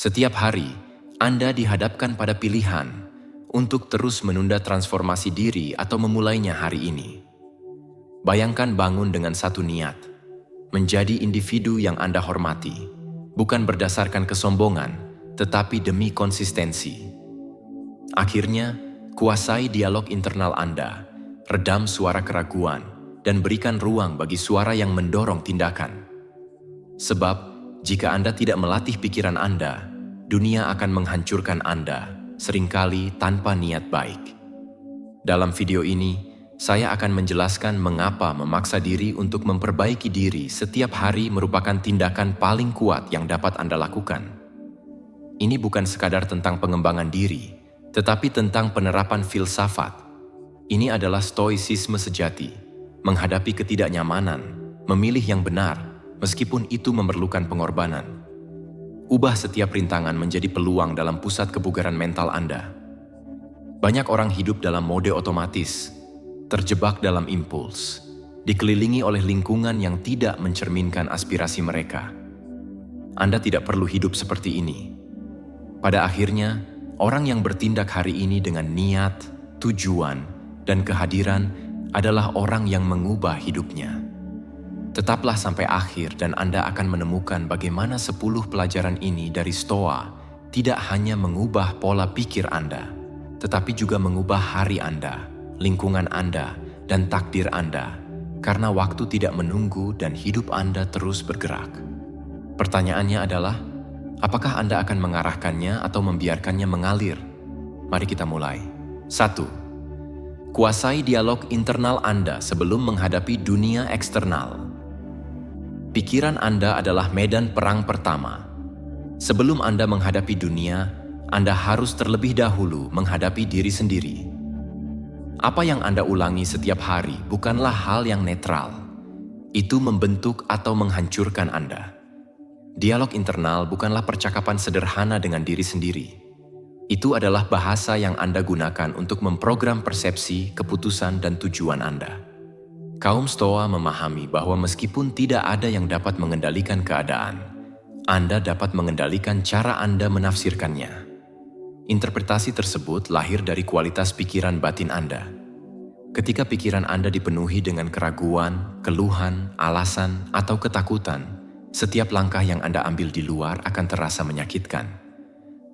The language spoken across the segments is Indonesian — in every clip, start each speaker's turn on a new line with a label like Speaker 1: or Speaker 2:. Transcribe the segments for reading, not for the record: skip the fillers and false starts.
Speaker 1: Setiap hari, Anda dihadapkan pada pilihan untuk terus menunda transformasi diri atau memulainya hari ini. Bayangkan bangun dengan satu niat, menjadi individu yang Anda hormati, bukan berdasarkan kesombongan, tetapi demi konsistensi. Akhirnya, kuasai dialog internal Anda, redam suara keraguan, dan berikan ruang bagi suara yang mendorong tindakan. Sebab, jika Anda tidak melatih pikiran Anda, dunia akan menghancurkan Anda, seringkali tanpa niat baik. Dalam video ini, saya akan menjelaskan mengapa memaksa diri untuk memperbaiki diri setiap hari merupakan tindakan paling kuat yang dapat Anda lakukan. Ini bukan sekadar tentang pengembangan diri, tetapi tentang penerapan filsafat. Ini adalah stoicisme sejati, menghadapi ketidaknyamanan, memilih yang benar, meskipun itu memerlukan pengorbanan. Ubah setiap rintangan menjadi peluang dalam pusat kebugaran mental Anda. Banyak orang hidup dalam mode otomatis, terjebak dalam impuls, dikelilingi oleh lingkungan yang tidak mencerminkan aspirasi mereka. Anda tidak perlu hidup seperti ini. Pada akhirnya, orang yang bertindak hari ini dengan niat, tujuan, dan kehadiran adalah orang yang mengubah hidupnya. Tetaplah sampai akhir dan Anda akan menemukan bagaimana 10 pelajaran ini dari Stoa tidak hanya mengubah pola pikir Anda, tetapi juga mengubah hari Anda, lingkungan Anda, dan takdir Anda, karena waktu tidak menunggu dan hidup Anda terus bergerak. Pertanyaannya adalah, apakah Anda akan mengarahkannya atau membiarkannya mengalir? Mari kita mulai. 1. Kuasai dialog internal Anda sebelum menghadapi dunia eksternal. Pikiran Anda adalah medan perang pertama. Sebelum Anda menghadapi dunia, Anda harus terlebih dahulu menghadapi diri sendiri. Apa yang Anda ulangi setiap hari bukanlah hal yang netral. Itu membentuk atau menghancurkan Anda. Dialog internal bukanlah percakapan sederhana dengan diri sendiri. Itu adalah bahasa yang Anda gunakan untuk memprogram persepsi, keputusan, dan tujuan Anda. Kaum Stoa memahami bahwa meskipun tidak ada yang dapat mengendalikan keadaan, Anda dapat mengendalikan cara Anda menafsirkannya. Interpretasi tersebut lahir dari kualitas pikiran batin Anda. Ketika pikiran Anda dipenuhi dengan keraguan, keluhan, alasan, atau ketakutan, setiap langkah yang Anda ambil di luar akan terasa menyakitkan.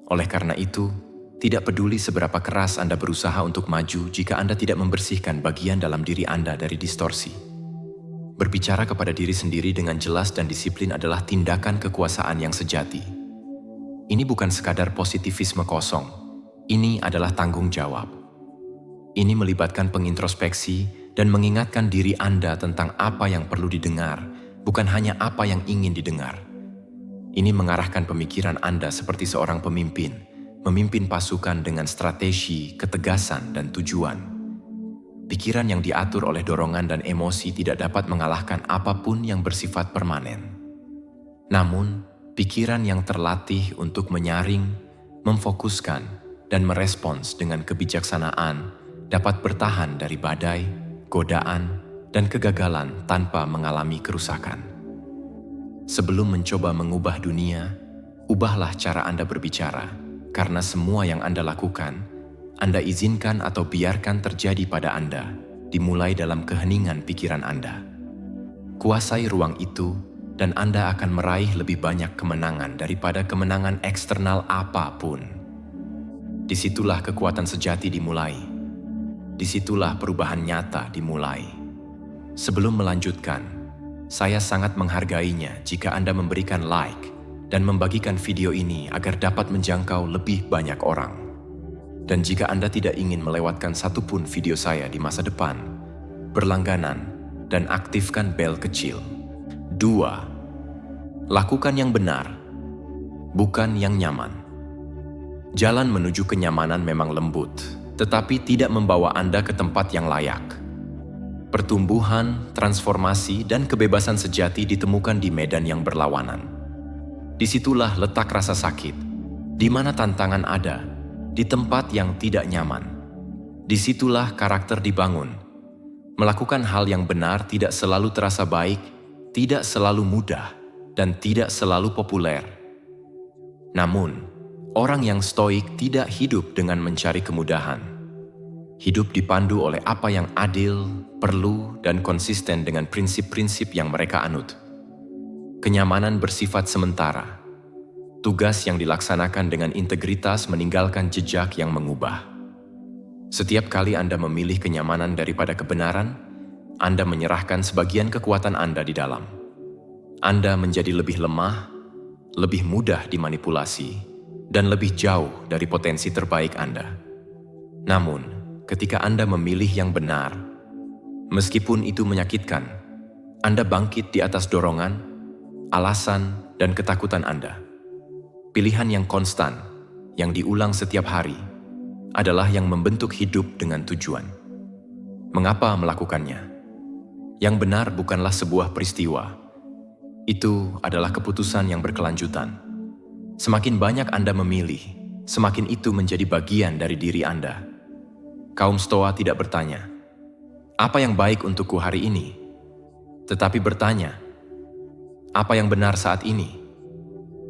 Speaker 1: Oleh karena itu, tidak peduli seberapa keras Anda berusaha untuk maju jika Anda tidak membersihkan bagian dalam diri Anda dari distorsi. Berbicara kepada diri sendiri dengan jelas dan disiplin adalah tindakan kekuasaan yang sejati. Ini bukan sekadar positivisme kosong, ini adalah tanggung jawab. Ini melibatkan pengintrospeksi dan mengingatkan diri Anda tentang apa yang perlu didengar, bukan hanya apa yang ingin didengar. Ini mengarahkan pemikiran Anda seperti seorang pemimpin, memimpin pasukan dengan strategi, ketegasan, dan tujuan. Pikiran yang diatur oleh dorongan dan emosi tidak dapat mengalahkan apapun yang bersifat permanen. Namun, pikiran yang terlatih untuk menyaring, memfokuskan, dan merespons dengan kebijaksanaan dapat bertahan dari badai, godaan, dan kegagalan tanpa mengalami kerusakan. Sebelum mencoba mengubah dunia, ubahlah cara Anda berbicara. Karena semua yang Anda lakukan, Anda izinkan atau biarkan terjadi pada Anda, dimulai dalam keheningan pikiran Anda. Kuasai ruang itu, dan Anda akan meraih lebih banyak kemenangan daripada kemenangan eksternal apapun. Disitulah kekuatan sejati dimulai. Disitulah perubahan nyata dimulai. Sebelum melanjutkan, saya sangat menghargainya jika Anda memberikan like dan membagikan video ini agar dapat menjangkau lebih banyak orang. Dan jika Anda tidak ingin melewatkan satupun video saya di masa depan, berlangganan dan aktifkan bel kecil. 2. Lakukan yang benar, bukan yang nyaman. Jalan menuju kenyamanan memang lembut, tetapi tidak membawa Anda ke tempat yang layak. Pertumbuhan, transformasi, dan kebebasan sejati ditemukan di medan yang berlawanan. Disitulah letak rasa sakit, di mana tantangan ada, di tempat yang tidak nyaman. Disitulah karakter dibangun. Melakukan hal yang benar tidak selalu terasa baik, tidak selalu mudah, dan tidak selalu populer. Namun, orang yang stoik tidak hidup dengan mencari kemudahan. Hidup dipandu oleh apa yang adil, perlu, dan konsisten dengan prinsip-prinsip yang mereka anut. Kenyamanan bersifat sementara. Tugas yang dilaksanakan dengan integritas meninggalkan jejak yang mengubah. Setiap kali Anda memilih kenyamanan daripada kebenaran, Anda menyerahkan sebagian kekuatan Anda di dalam. Anda menjadi lebih lemah, lebih mudah dimanipulasi, dan lebih jauh dari potensi terbaik Anda. Namun, ketika Anda memilih yang benar, meskipun itu menyakitkan, Anda bangkit di atas dorongan, alasan, dan ketakutan Anda. Pilihan yang konstan, yang diulang setiap hari, adalah yang membentuk hidup dengan tujuan. Mengapa melakukannya? Yang benar bukanlah sebuah peristiwa. Itu adalah keputusan yang berkelanjutan. Semakin banyak Anda memilih, semakin itu menjadi bagian dari diri Anda. Kaum Stoa tidak bertanya, "Apa yang baik untukku hari ini?" Tetapi bertanya, "Apa yang benar saat ini?"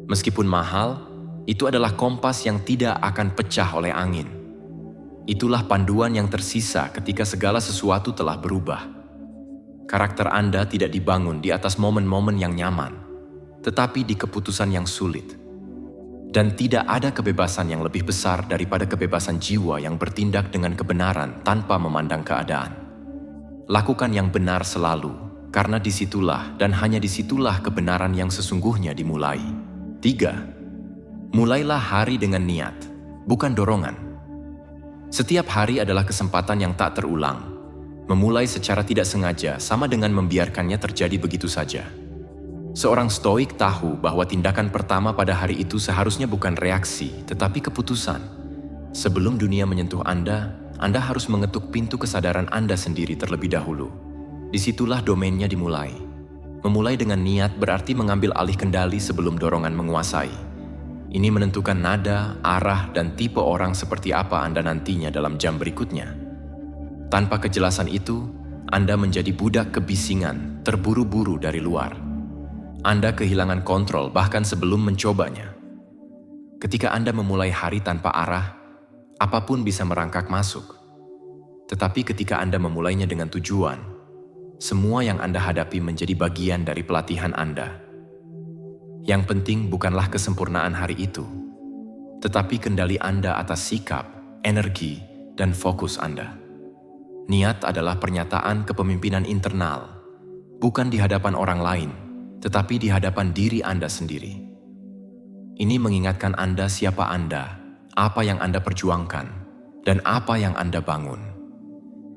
Speaker 1: Meskipun mahal, itu adalah kompas yang tidak akan pecah oleh angin. Itulah panduan yang tersisa ketika segala sesuatu telah berubah. Karakter Anda tidak dibangun di atas momen-momen yang nyaman, tetapi di keputusan yang sulit. Dan tidak ada kebebasan yang lebih besar daripada kebebasan jiwa yang bertindak dengan kebenaran tanpa memandang keadaan. Lakukan yang benar selalu, karena disitulah dan hanya disitulah kebenaran yang sesungguhnya dimulai. 3. Mulailah hari dengan niat, bukan dorongan. Setiap hari adalah kesempatan yang tak terulang. Memulai secara tidak sengaja sama dengan membiarkannya terjadi begitu saja. Seorang stoik tahu bahwa tindakan pertama pada hari itu seharusnya bukan reaksi, tetapi keputusan. Sebelum dunia menyentuh Anda harus mengetuk pintu kesadaran Anda sendiri terlebih dahulu. Disitulah domainnya dimulai. Memulai dengan niat berarti mengambil alih kendali sebelum dorongan menguasai. Ini menentukan nada, arah, dan tipe orang seperti apa Anda nantinya dalam jam berikutnya. Tanpa kejelasan itu, Anda menjadi budak kebisingan, terburu-buru dari luar. Anda kehilangan kontrol bahkan sebelum mencobanya. Ketika Anda memulai hari tanpa arah, apapun bisa merangkak masuk. Tetapi ketika Anda memulainya dengan tujuan, semua yang Anda hadapi menjadi bagian dari pelatihan Anda. Yang penting bukanlah kesempurnaan hari itu, tetapi kendali Anda atas sikap, energi, dan fokus Anda. Niat adalah pernyataan kepemimpinan internal, bukan di hadapan orang lain, tetapi di hadapan diri Anda sendiri. Ini mengingatkan Anda siapa Anda, apa yang Anda perjuangkan, dan apa yang Anda bangun.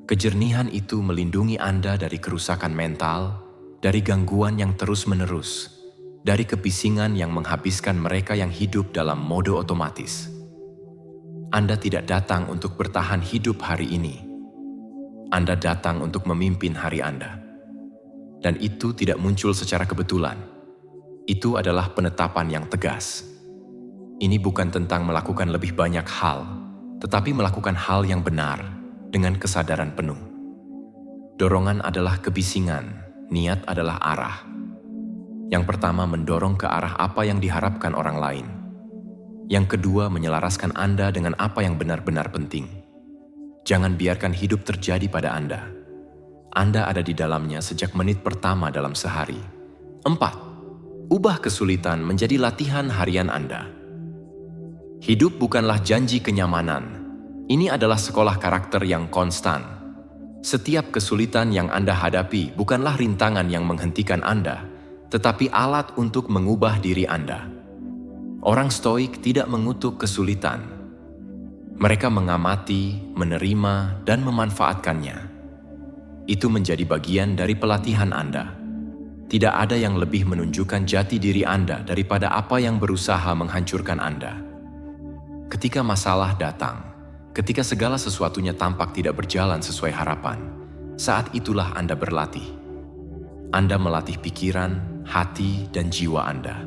Speaker 1: Kejernihan itu melindungi Anda dari kerusakan mental, dari gangguan yang terus-menerus, dari kebisingan yang menghabiskan mereka yang hidup dalam mode otomatis. Anda tidak datang untuk bertahan hidup hari ini. Anda datang untuk memimpin hari Anda. Dan itu tidak muncul secara kebetulan. Itu adalah penetapan yang tegas. Ini bukan tentang melakukan lebih banyak hal, tetapi melakukan hal yang benar dengan kesadaran penuh. Dorongan adalah kebisingan, niat adalah arah. Yang pertama mendorong ke arah apa yang diharapkan orang lain. Yang kedua menyelaraskan Anda dengan apa yang benar-benar penting. Jangan biarkan hidup terjadi pada Anda. Anda ada di dalamnya sejak menit pertama dalam sehari. 4. Ubah kesulitan menjadi latihan harian Anda. Hidup bukanlah janji kenyamanan. Ini adalah sekolah karakter yang konstan. Setiap kesulitan yang Anda hadapi bukanlah rintangan yang menghentikan Anda, tetapi alat untuk mengubah diri Anda. Orang stoik tidak mengutuk kesulitan. Mereka mengamati, menerima, dan memanfaatkannya. Itu menjadi bagian dari pelatihan Anda. Tidak ada yang lebih menunjukkan jati diri Anda daripada apa yang berusaha menghancurkan Anda. Ketika masalah datang, ketika segala sesuatunya tampak tidak berjalan sesuai harapan, saat itulah Anda berlatih. Anda melatih pikiran, hati, dan jiwa Anda.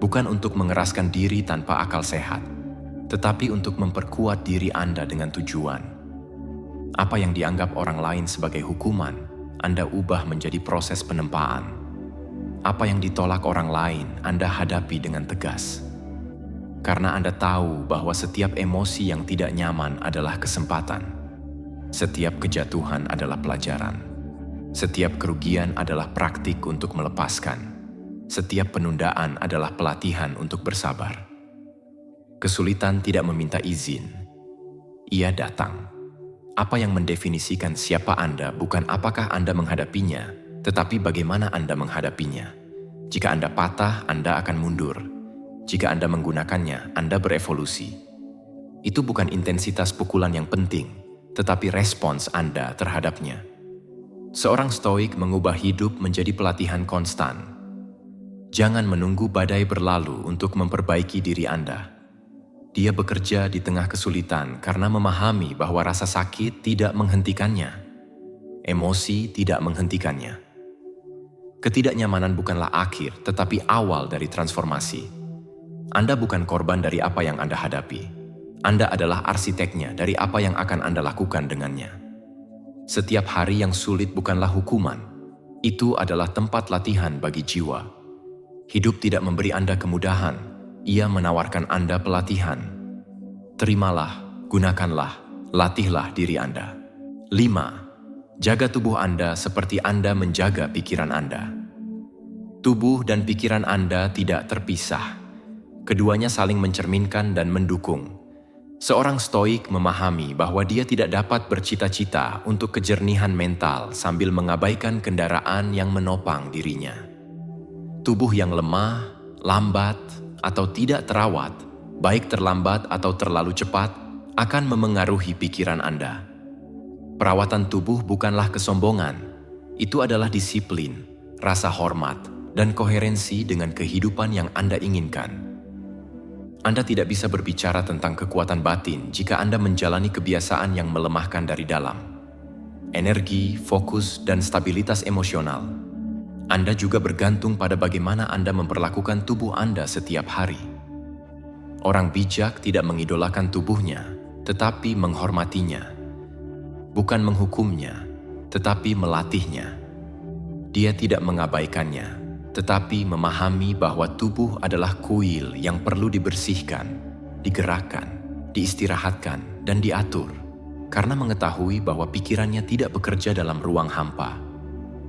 Speaker 1: Bukan untuk mengeraskan diri tanpa akal sehat, tetapi untuk memperkuat diri Anda dengan tujuan. Apa yang dianggap orang lain sebagai hukuman, Anda ubah menjadi proses penempaan. Apa yang ditolak orang lain, Anda hadapi dengan tegas. Karena Anda tahu bahwa setiap emosi yang tidak nyaman adalah kesempatan. Setiap kejatuhan adalah pelajaran. Setiap kerugian adalah praktik untuk melepaskan. Setiap penundaan adalah pelatihan untuk bersabar. Kesulitan tidak meminta izin. Ia datang. Apa yang mendefinisikan siapa Anda bukan apakah Anda menghadapinya, tetapi bagaimana Anda menghadapinya. Jika Anda patah, Anda akan mundur. Jika Anda menggunakannya, Anda berevolusi. Itu bukan intensitas pukulan yang penting, tetapi respons Anda terhadapnya. Seorang stoik mengubah hidup menjadi pelatihan konstan. Jangan menunggu badai berlalu untuk memperbaiki diri Anda. Dia bekerja di tengah kesulitan karena memahami bahwa rasa sakit tidak menghentikannya. Emosi tidak menghentikannya. Ketidaknyamanan bukanlah akhir, tetapi awal dari transformasi. Anda bukan korban dari apa yang Anda hadapi. Anda adalah arsiteknya dari apa yang akan Anda lakukan dengannya. Setiap hari yang sulit bukanlah hukuman. Itu adalah tempat latihan bagi jiwa. Hidup tidak memberi Anda kemudahan. Ia menawarkan Anda pelatihan. Terimalah, gunakanlah, latihlah diri Anda. 5. Jaga tubuh Anda seperti Anda menjaga pikiran Anda. Tubuh dan pikiran Anda tidak terpisah. Keduanya saling mencerminkan dan mendukung. Seorang stoik memahami bahwa dia tidak dapat bercita-cita untuk kejernihan mental sambil mengabaikan kendaraan yang menopang dirinya. Tubuh yang lemah, lambat, atau tidak terawat, baik terlambat atau terlalu cepat, akan memengaruhi pikiran Anda. Perawatan tubuh bukanlah kesombongan, itu adalah disiplin, rasa hormat, dan koherensi dengan kehidupan yang Anda inginkan. Anda tidak bisa berbicara tentang kekuatan batin jika Anda menjalani kebiasaan yang melemahkan dari dalam. Energi, fokus, dan stabilitas emosional. Anda juga bergantung pada bagaimana Anda memperlakukan tubuh Anda setiap hari. Orang bijak tidak mengidolakan tubuhnya, tetapi menghormatinya. Bukan menghukumnya, tetapi melatihnya. Dia tidak mengabaikannya, tetapi memahami bahwa tubuh adalah kuil yang perlu dibersihkan, digerakkan, diistirahatkan, dan diatur. Karena mengetahui bahwa pikirannya tidak bekerja dalam ruang hampa.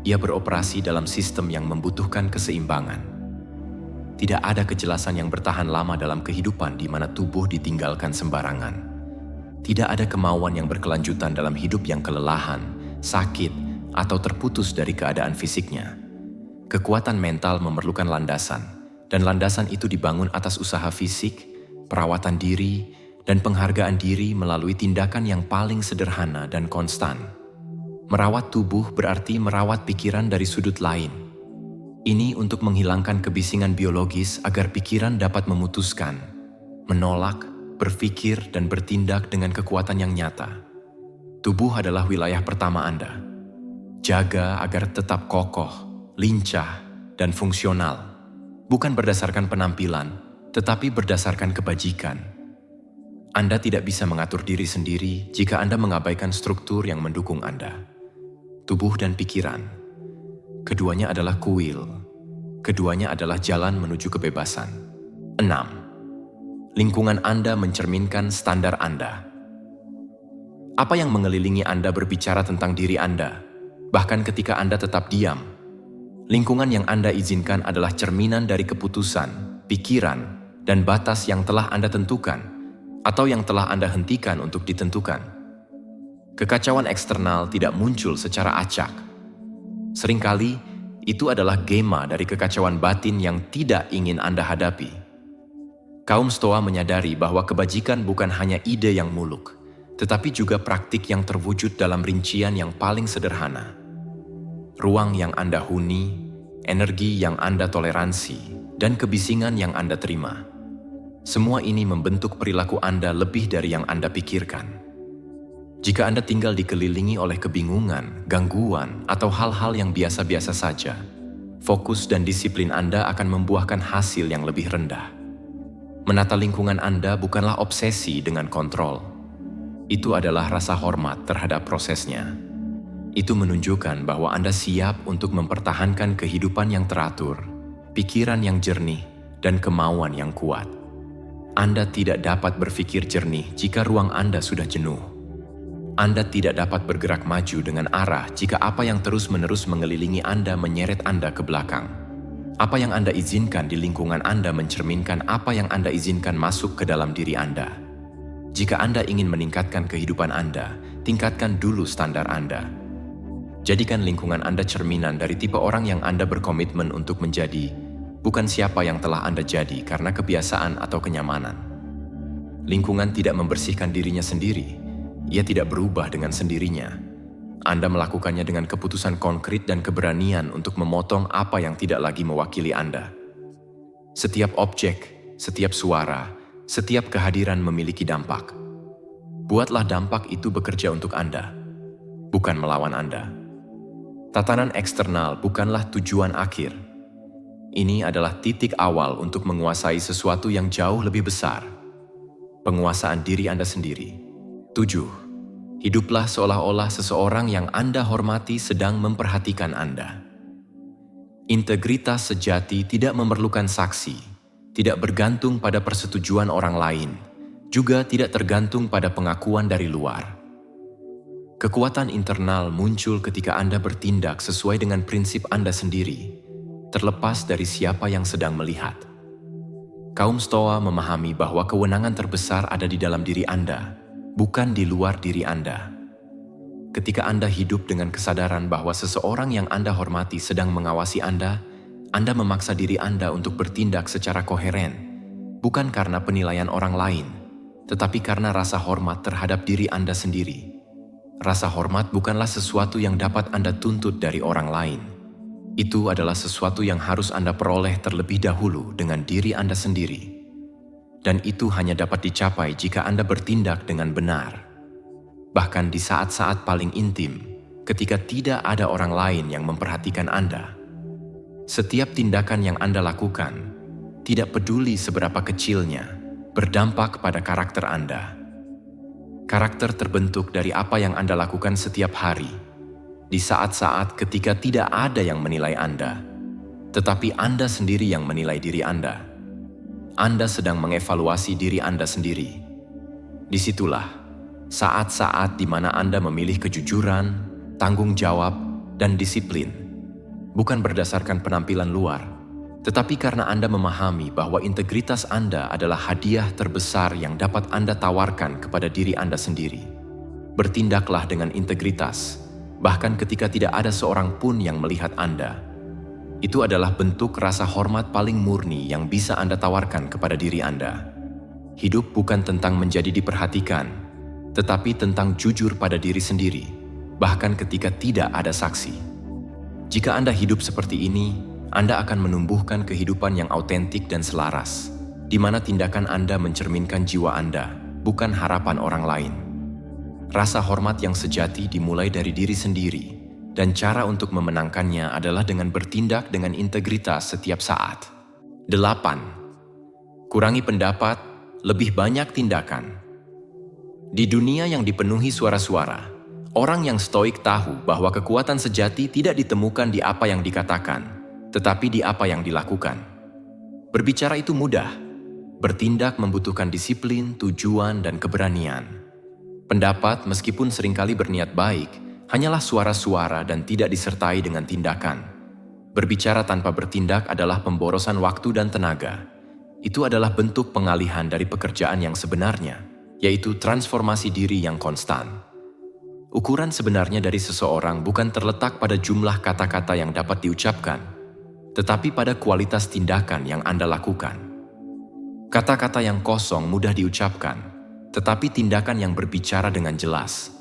Speaker 1: Ia beroperasi dalam sistem yang membutuhkan keseimbangan. Tidak ada kejelasan yang bertahan lama dalam kehidupan di mana tubuh ditinggalkan sembarangan. Tidak ada kemauan yang berkelanjutan dalam hidup yang kelelahan, sakit, atau terputus dari keadaan fisiknya. Kekuatan mental memerlukan landasan, dan landasan itu dibangun atas usaha fisik, perawatan diri, dan penghargaan diri melalui tindakan yang paling sederhana dan konstan. Merawat tubuh berarti merawat pikiran dari sudut lain. Ini untuk menghilangkan kebisingan biologis agar pikiran dapat memutuskan, menolak, berpikir, dan bertindak dengan kekuatan yang nyata. Tubuh adalah wilayah pertama Anda. Jaga agar tetap kokoh, lincah, dan fungsional. Bukan berdasarkan penampilan, tetapi berdasarkan kebajikan. Anda tidak bisa mengatur diri sendiri jika Anda mengabaikan struktur yang mendukung Anda. Tubuh dan pikiran. Keduanya adalah kuil. Keduanya adalah jalan menuju kebebasan. 6. Lingkungan Anda mencerminkan standar Anda. Apa yang mengelilingi Anda berbicara tentang diri Anda, bahkan ketika Anda tetap diam. Lingkungan yang Anda izinkan adalah cerminan dari keputusan, pikiran, dan batas yang telah Anda tentukan, atau yang telah Anda hentikan untuk ditentukan. Kekacauan eksternal tidak muncul secara acak. Seringkali, itu adalah gema dari kekacauan batin yang tidak ingin Anda hadapi. Kaum Stoa menyadari bahwa kebajikan bukan hanya ide yang muluk, tetapi juga praktik yang terwujud dalam rincian yang paling sederhana. Ruang yang Anda huni, energi yang Anda toleransi, dan kebisingan yang Anda terima. Semua ini membentuk perilaku Anda lebih dari yang Anda pikirkan. Jika Anda tinggal dikelilingi oleh kebingungan, gangguan, atau hal-hal yang biasa-biasa saja, fokus dan disiplin Anda akan membuahkan hasil yang lebih rendah. Menata lingkungan Anda bukanlah obsesi dengan kontrol. Itu adalah rasa hormat terhadap prosesnya. Itu menunjukkan bahwa Anda siap untuk mempertahankan kehidupan yang teratur, pikiran yang jernih, dan kemauan yang kuat. Anda tidak dapat berpikir jernih jika ruang Anda sudah jenuh. Anda tidak dapat bergerak maju dengan arah jika apa yang terus-menerus mengelilingi Anda menyeret Anda ke belakang. Apa yang Anda izinkan di lingkungan Anda mencerminkan apa yang Anda izinkan masuk ke dalam diri Anda. Jika Anda ingin meningkatkan kehidupan Anda, tingkatkan dulu standar Anda. Jadikan lingkungan Anda cerminan dari tipe orang yang Anda berkomitmen untuk menjadi, bukan siapa yang telah Anda jadi karena kebiasaan atau kenyamanan. Lingkungan tidak membersihkan dirinya sendiri, ia tidak berubah dengan sendirinya. Anda melakukannya dengan keputusan konkret dan keberanian untuk memotong apa yang tidak lagi mewakili Anda. Setiap objek, setiap suara, setiap kehadiran memiliki dampak. Buatlah dampak itu bekerja untuk Anda, bukan melawan Anda. Tatanan eksternal bukanlah tujuan akhir. Ini adalah titik awal untuk menguasai sesuatu yang jauh lebih besar. Penguasaan diri Anda sendiri. 7. Hiduplah seolah-olah seseorang yang Anda hormati sedang memperhatikan Anda. Integritas sejati tidak memerlukan saksi, tidak bergantung pada persetujuan orang lain, juga tidak tergantung pada pengakuan dari luar. Kekuatan internal muncul ketika Anda bertindak sesuai dengan prinsip Anda sendiri, terlepas dari siapa yang sedang melihat. Kaum Stoa memahami bahwa kewenangan terbesar ada di dalam diri Anda, bukan di luar diri Anda. Ketika Anda hidup dengan kesadaran bahwa seseorang yang Anda hormati sedang mengawasi Anda memaksa diri Anda untuk bertindak secara koheren, bukan karena penilaian orang lain, tetapi karena rasa hormat terhadap diri Anda sendiri. Rasa hormat bukanlah sesuatu yang dapat Anda tuntut dari orang lain. Itu adalah sesuatu yang harus Anda peroleh terlebih dahulu dengan diri Anda sendiri. Dan itu hanya dapat dicapai jika Anda bertindak dengan benar. Bahkan di saat-saat paling intim, ketika tidak ada orang lain yang memperhatikan Anda. Setiap tindakan yang Anda lakukan, tidak peduli seberapa kecilnya, berdampak pada karakter Anda. Karakter terbentuk dari apa yang Anda lakukan setiap hari, di saat-saat ketika tidak ada yang menilai Anda, tetapi Anda sendiri yang menilai diri Anda. Anda sedang mengevaluasi diri Anda sendiri. Disitulah saat-saat di mana Anda memilih kejujuran, tanggung jawab, dan disiplin. Bukan berdasarkan penampilan luar, tetapi karena Anda memahami bahwa integritas Anda adalah hadiah terbesar yang dapat Anda tawarkan kepada diri Anda sendiri. Bertindaklah dengan integritas, bahkan ketika tidak ada seorang pun yang melihat Anda. Itu adalah bentuk rasa hormat paling murni yang bisa Anda tawarkan kepada diri Anda. Hidup bukan tentang menjadi diperhatikan, tetapi tentang jujur pada diri sendiri, bahkan ketika tidak ada saksi. Jika Anda hidup seperti ini, Anda akan menumbuhkan kehidupan yang autentik dan selaras, di mana tindakan Anda mencerminkan jiwa Anda, bukan harapan orang lain. Rasa hormat yang sejati dimulai dari diri sendiri, dan cara untuk memenangkannya adalah dengan bertindak dengan integritas setiap saat. 8. Kurangi pendapat, lebih banyak tindakan. Di dunia yang dipenuhi suara-suara, orang yang stoik tahu bahwa kekuatan sejati tidak ditemukan di apa yang dikatakan, tetapi di apa yang dilakukan. Berbicara itu mudah, bertindak membutuhkan disiplin, tujuan, dan keberanian. Pendapat, meskipun seringkali berniat baik, hanyalah suara-suara dan tidak disertai dengan tindakan. Berbicara tanpa bertindak adalah pemborosan waktu dan tenaga. Itu adalah bentuk pengalihan dari pekerjaan yang sebenarnya, yaitu transformasi diri yang konstan. Ukuran sebenarnya dari seseorang bukan terletak pada jumlah kata-kata yang dapat diucapkan, tetapi pada kualitas tindakan yang Anda lakukan. Kata-kata yang kosong mudah diucapkan, tetapi tindakan yang berbicara dengan jelas.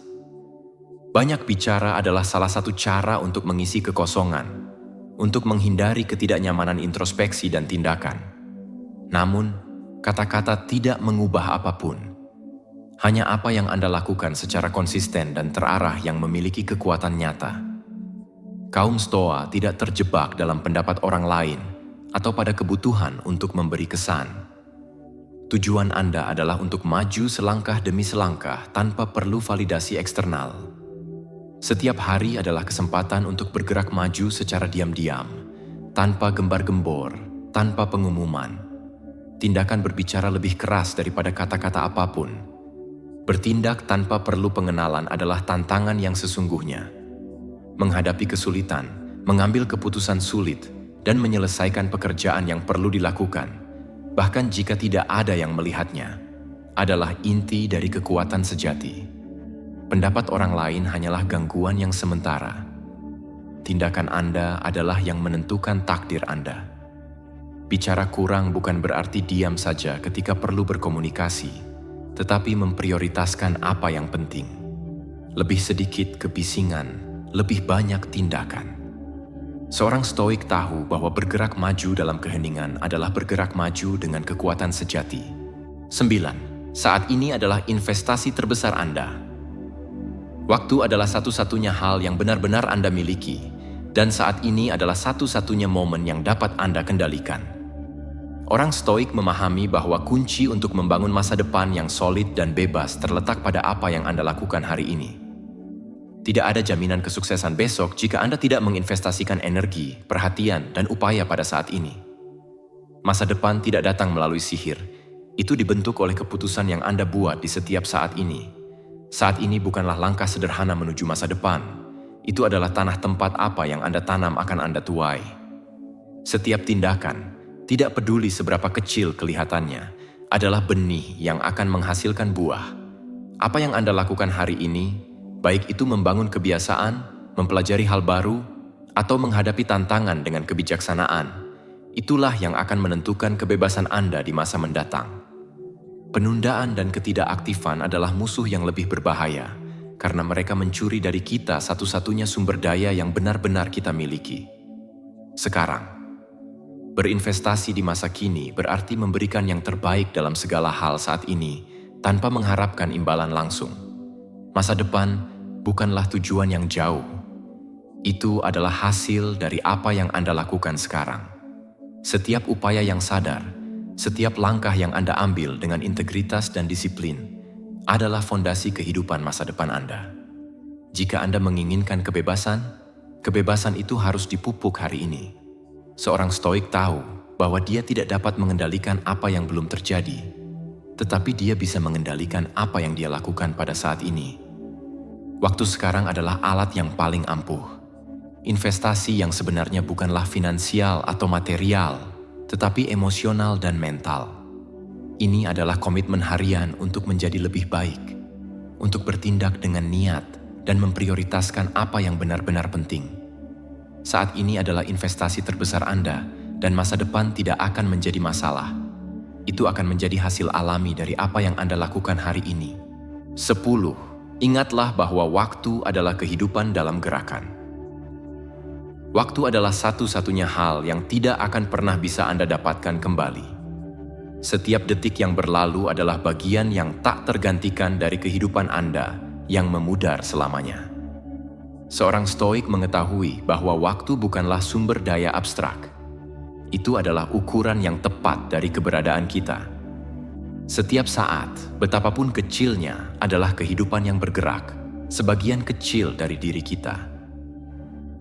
Speaker 1: Banyak bicara adalah salah satu cara untuk mengisi kekosongan, untuk menghindari ketidaknyamanan introspeksi dan tindakan. Namun, kata-kata tidak mengubah apapun. Hanya apa yang Anda lakukan secara konsisten dan terarah yang memiliki kekuatan nyata. Kaum Stoa tidak terjebak dalam pendapat orang lain atau pada kebutuhan untuk memberi kesan. Tujuan Anda adalah untuk maju selangkah demi selangkah tanpa perlu validasi eksternal. Setiap hari adalah kesempatan untuk bergerak maju secara diam-diam, tanpa gembar-gembor, tanpa pengumuman. Tindakan berbicara lebih keras daripada kata-kata apapun. Bertindak tanpa perlu pengenalan adalah tantangan yang sesungguhnya. Menghadapi kesulitan, mengambil keputusan sulit, dan menyelesaikan pekerjaan yang perlu dilakukan, bahkan jika tidak ada yang melihatnya, adalah inti dari kekuatan sejati. Pendapat orang lain hanyalah gangguan yang sementara. Tindakan Anda adalah yang menentukan takdir Anda. Bicara kurang bukan berarti diam saja ketika perlu berkomunikasi, tetapi memprioritaskan apa yang penting. Lebih sedikit kebisingan, lebih banyak tindakan. Seorang stoik tahu bahwa bergerak maju dalam keheningan adalah bergerak maju dengan kekuatan sejati. 9. Saat ini adalah investasi terbesar Anda. Waktu adalah satu-satunya hal yang benar-benar Anda miliki, dan saat ini adalah satu-satunya momen yang dapat Anda kendalikan. Orang stoik memahami bahwa kunci untuk membangun masa depan yang solid dan bebas terletak pada apa yang Anda lakukan hari ini. Tidak ada jaminan kesuksesan besok jika Anda tidak menginvestasikan energi, perhatian, dan upaya pada saat ini. Masa depan tidak datang melalui sihir. Itu dibentuk oleh keputusan yang Anda buat di setiap saat ini. Saat ini bukanlah langkah sederhana menuju masa depan. Itu adalah tanah tempat apa yang Anda tanam akan Anda tuai. Setiap tindakan, tidak peduli seberapa kecil kelihatannya, adalah benih yang akan menghasilkan buah. Apa yang Anda lakukan hari ini, baik itu membangun kebiasaan, mempelajari hal baru, atau menghadapi tantangan dengan kebijaksanaan, itulah yang akan menentukan kebebasan Anda di masa mendatang. Penundaan dan ketidakaktifan adalah musuh yang lebih berbahaya, karena mereka mencuri dari kita satu-satunya sumber daya yang benar-benar kita miliki. Sekarang, berinvestasi di masa kini berarti memberikan yang terbaik dalam segala hal saat ini, tanpa mengharapkan imbalan langsung. Masa depan bukanlah tujuan yang jauh. Itu adalah hasil dari apa yang Anda lakukan sekarang. Setiap upaya yang sadar, setiap langkah yang Anda ambil dengan integritas dan disiplin, adalah fondasi kehidupan masa depan Anda. Jika Anda menginginkan kebebasan, kebebasan itu harus dipupuk hari ini. Seorang stoik tahu bahwa dia tidak dapat mengendalikan apa yang belum terjadi, tetapi dia bisa mengendalikan apa yang dia lakukan pada saat ini. Waktu sekarang adalah alat yang paling ampuh. Investasi yang sebenarnya bukanlah finansial atau material, tetapi emosional dan mental. Ini adalah komitmen harian untuk menjadi lebih baik, untuk bertindak dengan niat dan memprioritaskan apa yang benar-benar penting. Saat ini adalah investasi terbesar Anda, dan masa depan tidak akan menjadi masalah. Itu akan menjadi hasil alami dari apa yang Anda lakukan hari ini. 10. Ingatlah bahwa waktu adalah kehidupan dalam gerakan. Waktu adalah satu-satunya hal yang tidak akan pernah bisa Anda dapatkan kembali. Setiap detik yang berlalu adalah bagian yang tak tergantikan dari kehidupan Anda yang memudar selamanya. Seorang stoik mengetahui bahwa waktu bukanlah sumber daya abstrak. Itu adalah ukuran yang tepat dari keberadaan kita. Setiap saat, betapapun kecilnya, adalah kehidupan yang bergerak, sebagian kecil dari diri kita.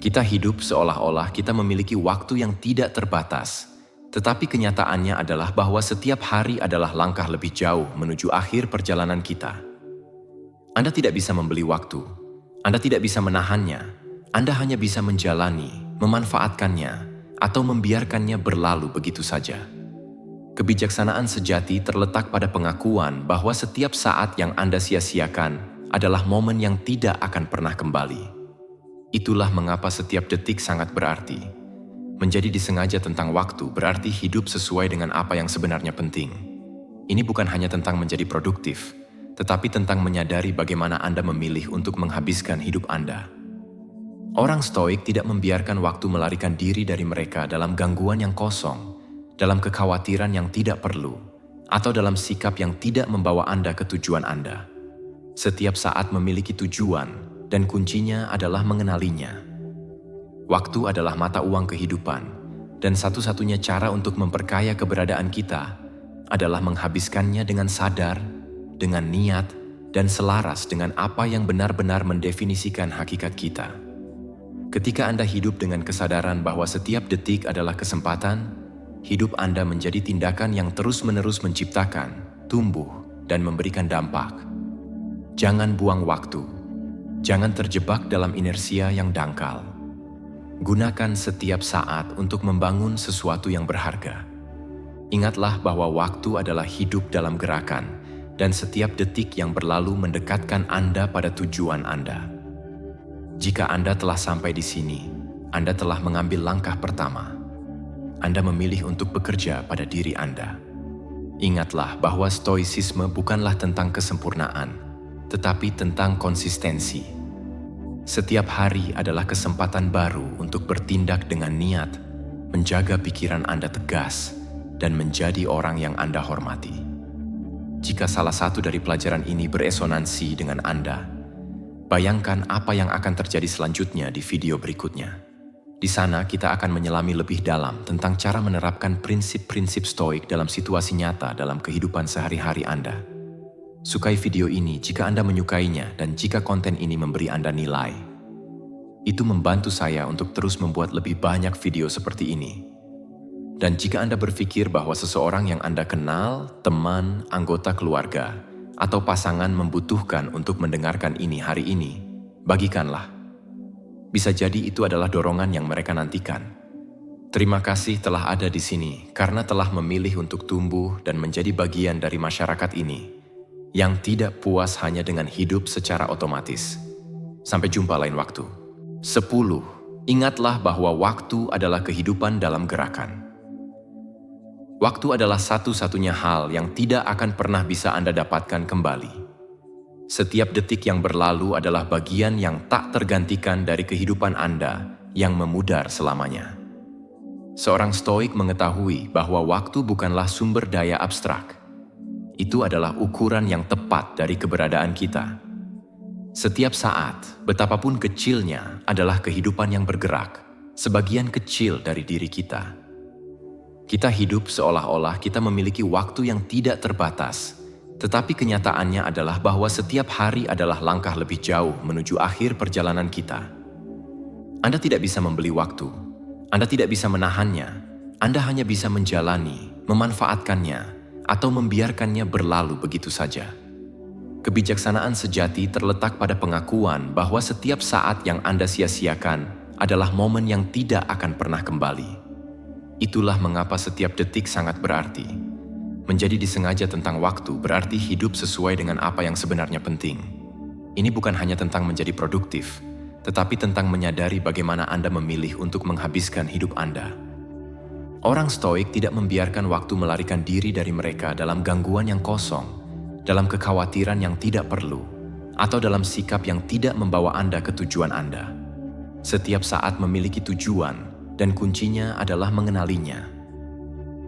Speaker 1: Kita hidup seolah-olah kita memiliki waktu yang tidak terbatas, tetapi kenyataannya adalah bahwa setiap hari adalah langkah lebih jauh menuju akhir perjalanan kita. Anda tidak bisa membeli waktu. Anda tidak bisa menahannya. Anda hanya bisa menjalani, memanfaatkannya, atau membiarkannya berlalu begitu saja. Kebijaksanaan sejati terletak pada pengakuan bahwa setiap saat yang Anda sia-siakan adalah momen yang tidak akan pernah kembali. Itulah mengapa setiap detik sangat berarti. Menjadi disengaja tentang waktu berarti hidup sesuai dengan apa yang sebenarnya penting. Ini bukan hanya tentang menjadi produktif, tetapi tentang menyadari bagaimana Anda memilih untuk menghabiskan hidup Anda. Orang stoik tidak membiarkan waktu melarikan diri dari mereka dalam gangguan yang kosong, dalam kekhawatiran yang tidak perlu, atau dalam sikap yang tidak membawa Anda ke tujuan Anda. Setiap saat memiliki tujuan, dan kuncinya adalah mengenalinya. Waktu adalah mata uang kehidupan, dan satu-satunya cara untuk memperkaya keberadaan kita adalah menghabiskannya dengan sadar, dengan niat, dan selaras dengan apa yang benar-benar mendefinisikan hakikat kita. Ketika Anda hidup dengan kesadaran bahwa setiap detik adalah kesempatan, hidup Anda menjadi tindakan yang terus-menerus menciptakan, tumbuh, dan memberikan dampak. Jangan buang waktu. Jangan terjebak dalam inersia yang dangkal. Gunakan setiap saat untuk membangun sesuatu yang berharga. Ingatlah bahwa waktu adalah hidup dalam gerakan, dan setiap detik yang berlalu mendekatkan Anda pada tujuan Anda. Jika Anda telah sampai di sini, Anda telah mengambil langkah pertama. Anda memilih untuk bekerja pada diri Anda. Ingatlah bahwa stoicisme bukanlah tentang kesempurnaan, tetapi tentang konsistensi. Setiap hari adalah kesempatan baru untuk bertindak dengan niat, menjaga pikiran Anda tegas, dan menjadi orang yang Anda hormati. Jika salah satu dari pelajaran ini beresonansi dengan Anda, bayangkan apa yang akan terjadi selanjutnya di video berikutnya. Di sana kita akan menyelami lebih dalam tentang cara menerapkan prinsip-prinsip stoik dalam situasi nyata dalam kehidupan sehari-hari Anda. Sukai video ini jika Anda menyukainya dan jika konten ini memberi Anda nilai. Itu membantu saya untuk terus membuat lebih banyak video seperti ini. Dan jika Anda berpikir bahwa seseorang yang Anda kenal, teman, anggota keluarga, atau pasangan membutuhkan untuk mendengarkan ini hari ini, bagikanlah. Bisa jadi itu adalah dorongan yang mereka nantikan. Terima kasih telah ada di sini karena telah memilih untuk tumbuh dan menjadi bagian dari masyarakat ini yang tidak puas hanya dengan hidup secara otomatis. Sampai jumpa lain waktu. 10. Ingatlah bahwa waktu adalah kehidupan dalam gerakan. Waktu adalah satu-satunya hal yang tidak akan pernah bisa Anda dapatkan kembali. Setiap detik yang berlalu adalah bagian yang tak tergantikan dari kehidupan Anda yang memudar selamanya. Seorang stoik mengetahui bahwa waktu bukanlah sumber daya abstrak. Itu adalah ukuran yang tepat dari keberadaan kita. Setiap saat, betapapun kecilnya, adalah kehidupan yang bergerak, sebagian kecil dari diri kita. Kita hidup seolah-olah kita memiliki waktu yang tidak terbatas, tetapi kenyataannya adalah bahwa setiap hari adalah langkah lebih jauh menuju akhir perjalanan kita. Anda tidak bisa membeli waktu. Anda tidak bisa menahannya. Anda hanya bisa menjalani, memanfaatkannya, atau membiarkannya berlalu begitu saja. Kebijaksanaan sejati terletak pada pengakuan bahwa setiap saat yang Anda sia-siakan adalah momen yang tidak akan pernah kembali. Itulah mengapa setiap detik sangat berarti. Menjadi disengaja tentang waktu berarti hidup sesuai dengan apa yang sebenarnya penting. Ini bukan hanya tentang menjadi produktif, tetapi tentang menyadari bagaimana Anda memilih untuk menghabiskan hidup Anda. Orang stoik tidak membiarkan waktu melarikan diri dari mereka dalam gangguan yang kosong, dalam kekhawatiran yang tidak perlu, atau dalam sikap yang tidak membawa Anda ke tujuan Anda. Setiap saat memiliki tujuan, dan kuncinya adalah mengenalinya.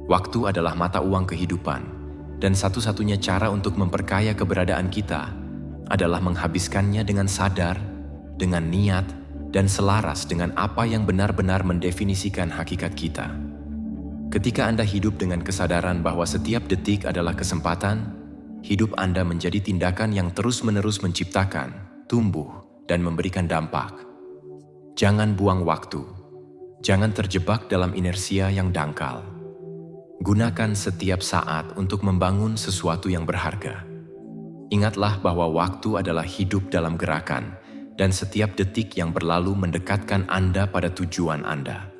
Speaker 1: Waktu adalah mata uang kehidupan, dan satu-satunya cara untuk memperkaya keberadaan kita adalah menghabiskannya dengan sadar, dengan niat, dan selaras dengan apa yang benar-benar mendefinisikan hakikat kita. Ketika Anda hidup dengan kesadaran bahwa setiap detik adalah kesempatan, hidup Anda menjadi tindakan yang terus-menerus menciptakan, tumbuh, dan memberikan dampak. Jangan buang waktu. Jangan terjebak dalam inersia yang dangkal. Gunakan setiap saat untuk membangun sesuatu yang berharga. Ingatlah bahwa waktu adalah hidup dalam gerakan, dan setiap detik yang berlalu mendekatkan Anda pada tujuan Anda.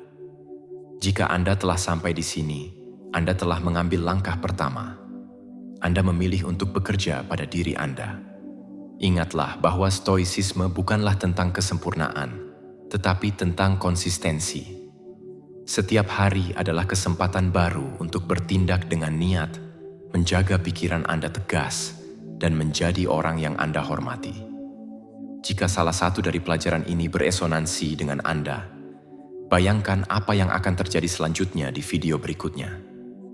Speaker 1: Jika Anda telah sampai di sini, Anda telah mengambil langkah pertama. Anda memilih untuk bekerja pada diri Anda. Ingatlah bahwa stoicisme bukanlah tentang kesempurnaan, tetapi tentang konsistensi. Setiap hari adalah kesempatan baru untuk bertindak dengan niat, menjaga pikiran Anda tegas, dan menjadi orang yang Anda hormati. Jika salah satu dari pelajaran ini beresonansi dengan Anda, bayangkan apa yang akan terjadi selanjutnya di video berikutnya.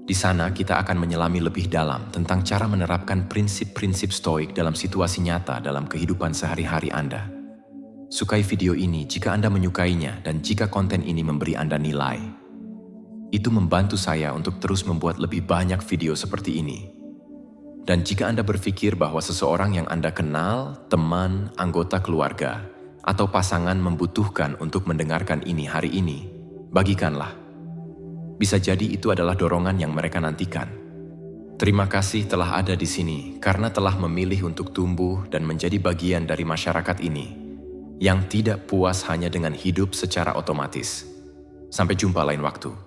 Speaker 1: Di sana kita akan menyelami lebih dalam tentang cara menerapkan prinsip-prinsip stoik dalam situasi nyata dalam kehidupan sehari-hari Anda. Sukai video ini jika Anda menyukainya dan jika konten ini memberi Anda nilai. Itu membantu saya untuk terus membuat lebih banyak video seperti ini. Dan jika Anda berpikir bahwa seseorang yang Anda kenal, teman, anggota keluarga, atau pasangan membutuhkan untuk mendengarkan ini hari ini, bagikanlah. Bisa jadi itu adalah dorongan yang mereka nantikan. Terima kasih telah ada di sini karena telah memilih untuk tumbuh dan menjadi bagian dari masyarakat ini yang tidak puas hanya dengan hidup secara otomatis. Sampai jumpa lain waktu.